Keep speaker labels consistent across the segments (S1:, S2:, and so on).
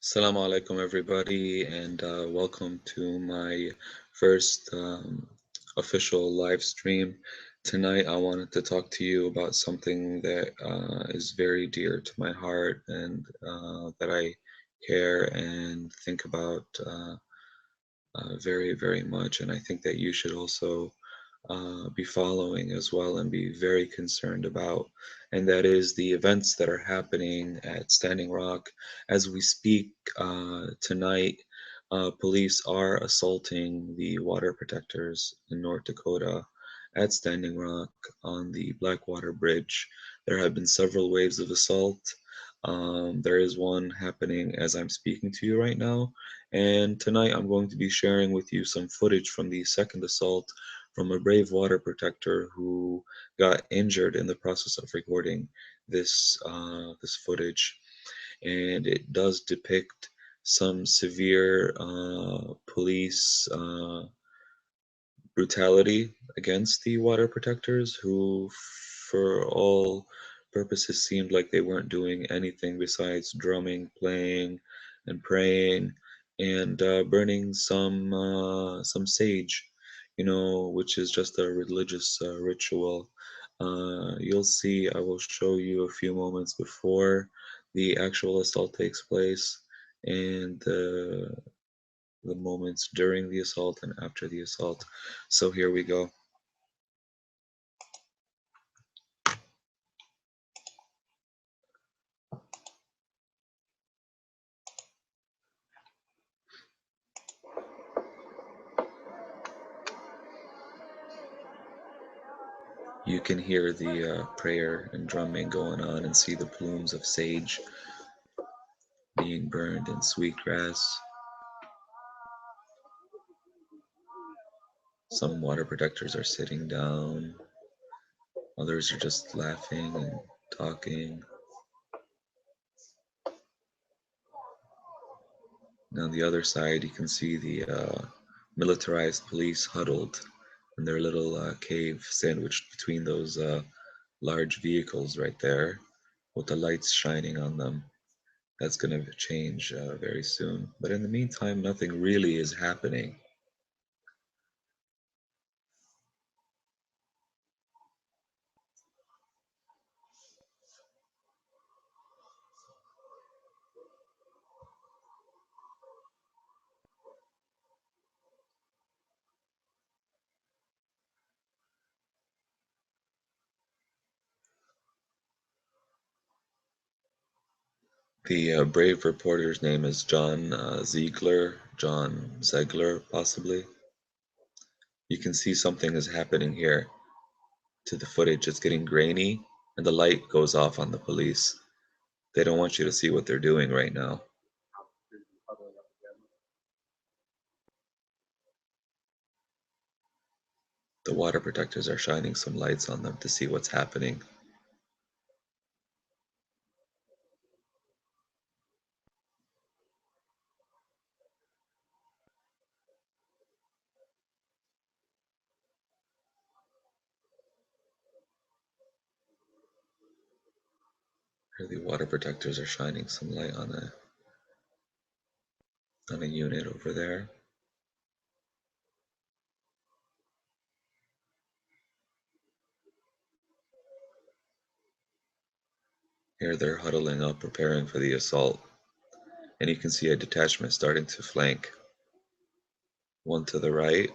S1: Assalamu alaikum, everybody, and welcome to my first official live stream. Tonight, I wanted to talk to you about something that is very dear to my heart and that I care and think about very, very much. And I think that you should also be following as well and be very concerned about. And that is the events that are happening at Standing Rock. As we speak tonight, police are assaulting the water protectors in North Dakota at Standing Rock on the Blackwater Bridge. There have been several waves of assault. There is one happening as I'm speaking to you right now. And tonight I'm going to be sharing with you some footage from the second assault from a brave water protector who got injured in the process of recording this footage, and it does depict some severe police brutality against the water protectors, who, for all purposes, seemed like they weren't doing anything besides drumming, playing, and praying, and burning some sage, which is just a religious ritual. You'll see. I will show you a few moments before the actual assault takes place, and the moments during the assault and after the assault. So here we go. You can hear the prayer and drumming going on and see the plumes of sage being burned in sweetgrass. Some water protectors are sitting down, others are just laughing and talking. And on the other side, you can see the militarized police huddled in their little cave sandwiched between those large vehicles right there with the lights shining on them. That's going to change very soon. But in the meantime, nothing really is happening. The brave reporter's name is Jon Zieglere, Jon Zieglere, possibly. You can see something is happening here to the footage. It's getting grainy, and the light goes off on the police. They don't want you to see what they're doing right now. The water protectors are shining some lights on them to see what's happening. Here the water protectors are shining some light on a unit over there. Here they're huddling up, preparing for the assault. And you can see a detachment starting to flank. One to the right.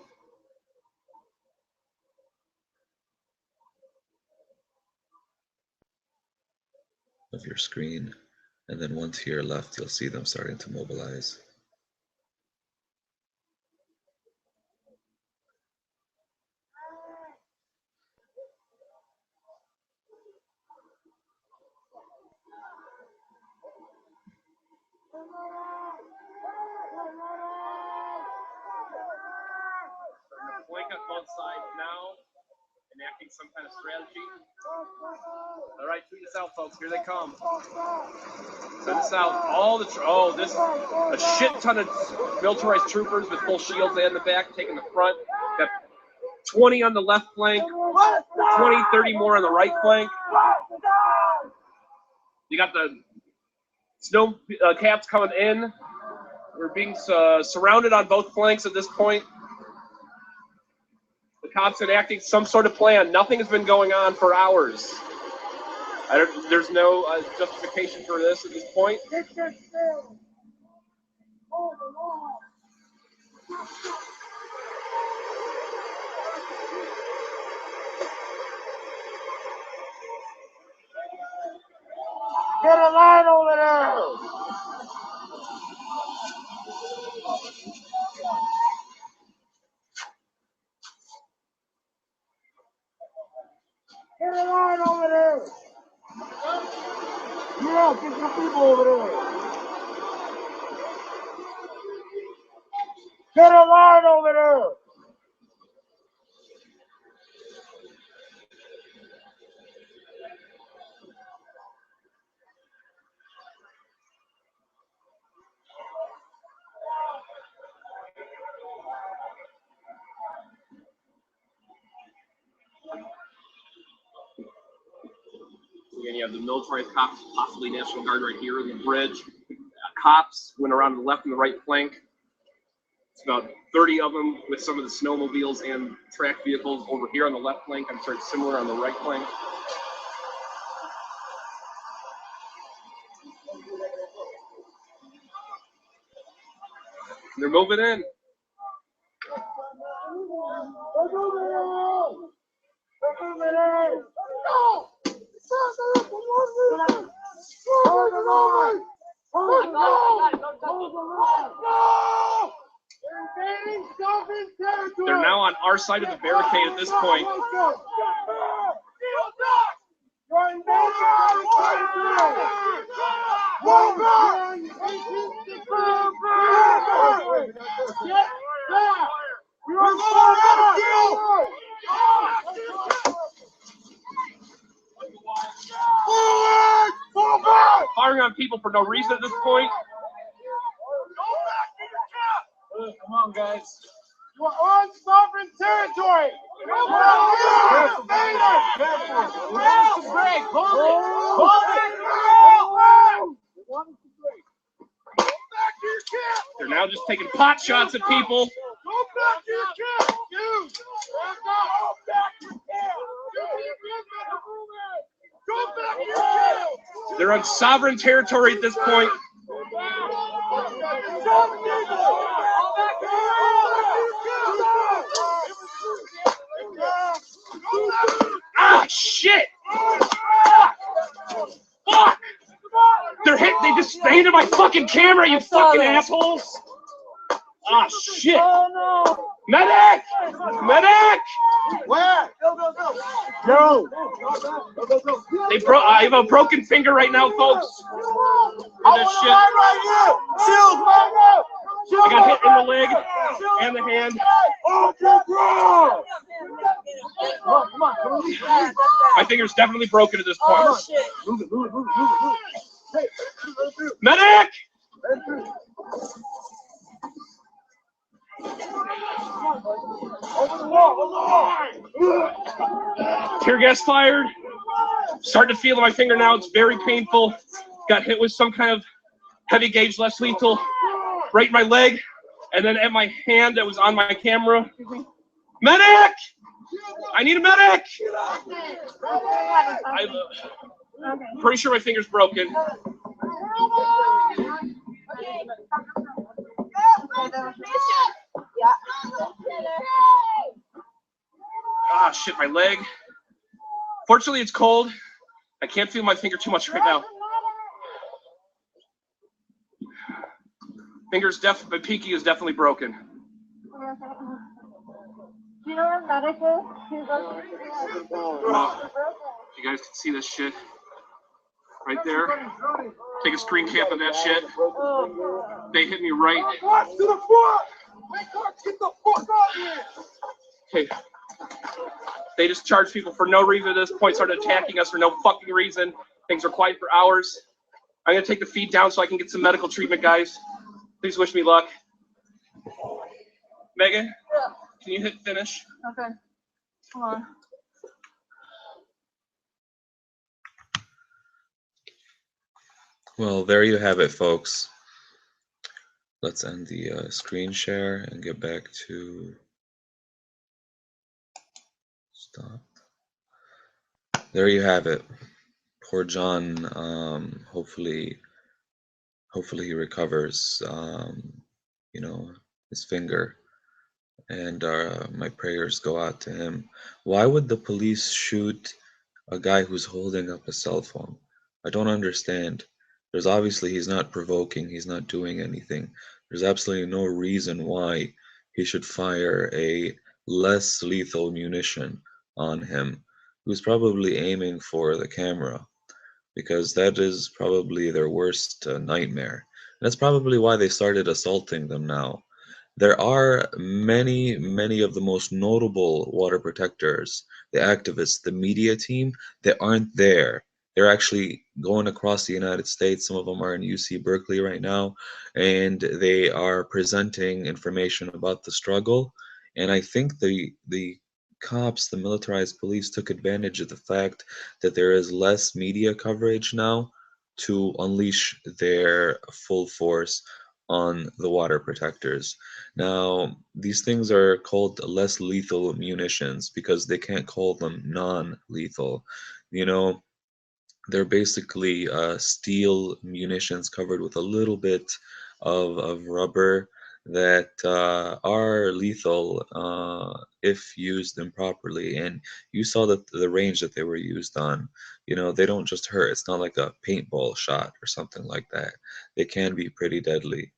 S1: Of your screen. And then one to your left, you'll see them starting to mobilize.
S2: Flank on both sides now, enacting some kind of strategy. All right, tweet us out, folks. Here they come. Send us out. All the a shit ton of militarized troopers with full shields in the back, taking the front. Got 20 on the left flank, 20, 30 more on the right flank. You got the Snow caps coming in. We're being surrounded on both flanks at this point. The cops enacting some sort of plan. Nothing has been going on for hours. There's no justification for this at this point.
S3: Get a line over there! Get a line over there! Yeah, get your people over there! Get a line over there!
S2: Again, you have the militarized cops, possibly National Guard right here in the bridge. Cops went around to the left and the right flank. It's about 30 of them with some of the snowmobiles and track vehicles over here on the left flank. I'm sorry, similar on the right flank. They're moving in. They're now on our side of the barricade at this point. Firing on people for no reason at this point.
S3: Come on, guys. You are on sovereign territory. Go back.
S2: They're now just taking pot shots at people.
S3: Go back to your camp. You. Go back to your camp.
S2: They're on sovereign territory at this point. Ah, shit! Fuck! They just hit my fucking camera, you fucking assholes! Ah, shit!
S3: Oh no!
S2: Medic! Medic!
S3: Where? Go!
S2: I have a broken finger right now, folks. For this shit.
S3: Right here! Shield right now!
S2: I got hit in the leg and the hand. My finger's definitely broken at this point.
S3: Oh, shit.
S2: Medic! Tear gas fired. Starting to feel my finger now. It's very painful. Got hit with some kind of heavy gauge, less lethal, right in my leg, and then at my hand that was on my camera. Medic! I need a medic! I'm pretty sure my finger's broken. Ah, shit, my leg. Fortunately, it's cold. I can't feel my finger too much right now. My pinky is definitely broken.
S4: You know where medic is?
S2: You guys can see this shit right there. Take a screen cap of that shit. They hit me right.
S3: To the front! Get the fuck out here!
S2: Okay. They just charged people for no reason at this point, started attacking us for no fucking reason. Things were quiet for hours. I'm gonna take the feed down so I can get some medical treatment, guys. Please wish me luck. Megan, can you hit finish?
S4: Okay. Hold on.
S1: Well, there you have it, folks. Let's end the screen share and get back to stop. There you have it. Poor John. Hopefully he recovers. You know, his finger, and my prayers go out to him. Why would the police shoot a guy who's holding up a cell phone? I don't understand. There's obviously he's not provoking, he's not doing anything. There's absolutely no reason why he should fire a less lethal munition on him, who's probably aiming for the camera, because that is probably their worst nightmare. That's probably why they started assaulting them now. There are many, many of the most notable water protectors, the activists, the media team, that aren't there. They're actually going across the United States. Some of them are in UC Berkeley right now, and they are presenting information about the struggle. And I think the cops, the militarized police, took advantage of the fact that there is less media coverage now to unleash their full force on the water protectors. Now, these things are called less lethal munitions because they can't call them non-lethal. You know, they're basically steel munitions covered with a little bit of rubber that are lethal if used improperly. And you saw that the range that they were used on. You know, they don't just hurt. It's not like a paintball shot or something like that. They can be pretty deadly,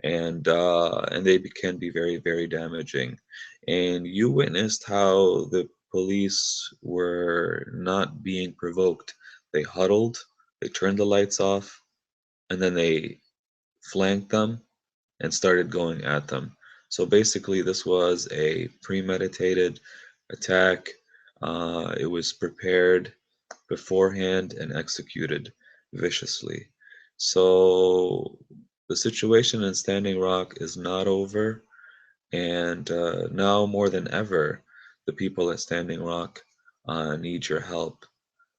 S1: and they can be very, very damaging. And you witnessed how the police were not being provoked. They huddled, they turned the lights off, and then they flanked them and started going at them. So basically, this was a premeditated attack. It was prepared beforehand and executed viciously. So the situation in Standing Rock is not over, and now more than ever, the people at Standing Rock need your help.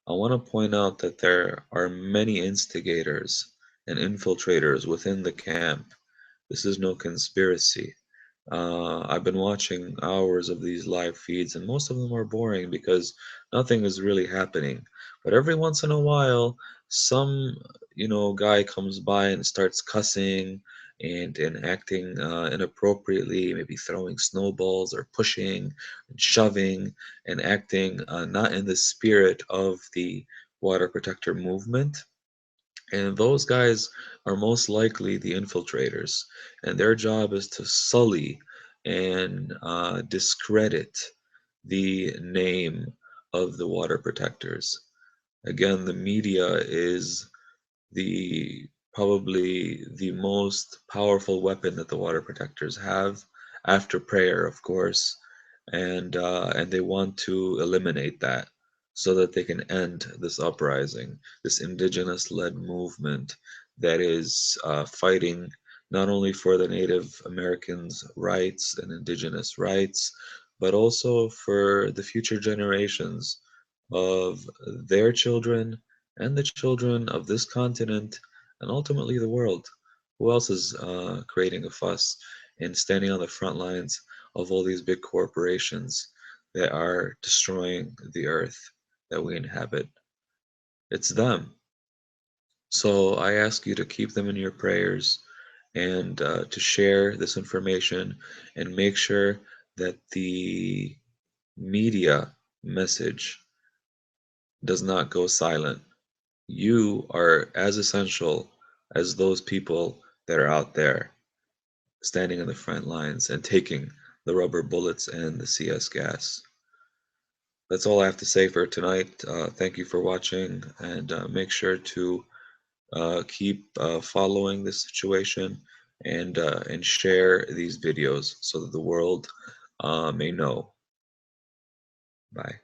S1: I want to point out that there are many instigators and infiltrators within the camp. This is no conspiracy. I've been watching hours of these live feeds, and most of them are boring because nothing is really happening. But every once in a while, some guy comes by and starts cussing and acting inappropriately, maybe throwing snowballs or pushing and shoving and acting not in the spirit of the water protector movement. And those guys are most likely the infiltrators, and their job is to sully and discredit the name of the water protectors. Again, the media is the probably the most powerful weapon that the water protectors have, after prayer, of course, and they want to eliminate that so that they can end this uprising, this indigenous-led movement that is fighting not only for the Native Americans' rights and indigenous rights, but also for the future generations of their children and the children of this continent and ultimately the world. Who else is creating a fuss and standing on the front lines of all these big corporations that are destroying the earth that we inhabit? It's them. So I ask you to keep them in your prayers and to share this information and make sure that the media message does not go silent. You are as essential as those people that are out there standing in the front lines and taking the rubber bullets and the CS gas. That's all I have to say for tonight. Thank you for watching, and make sure to keep following this situation and share these videos so that the world may know. Bye.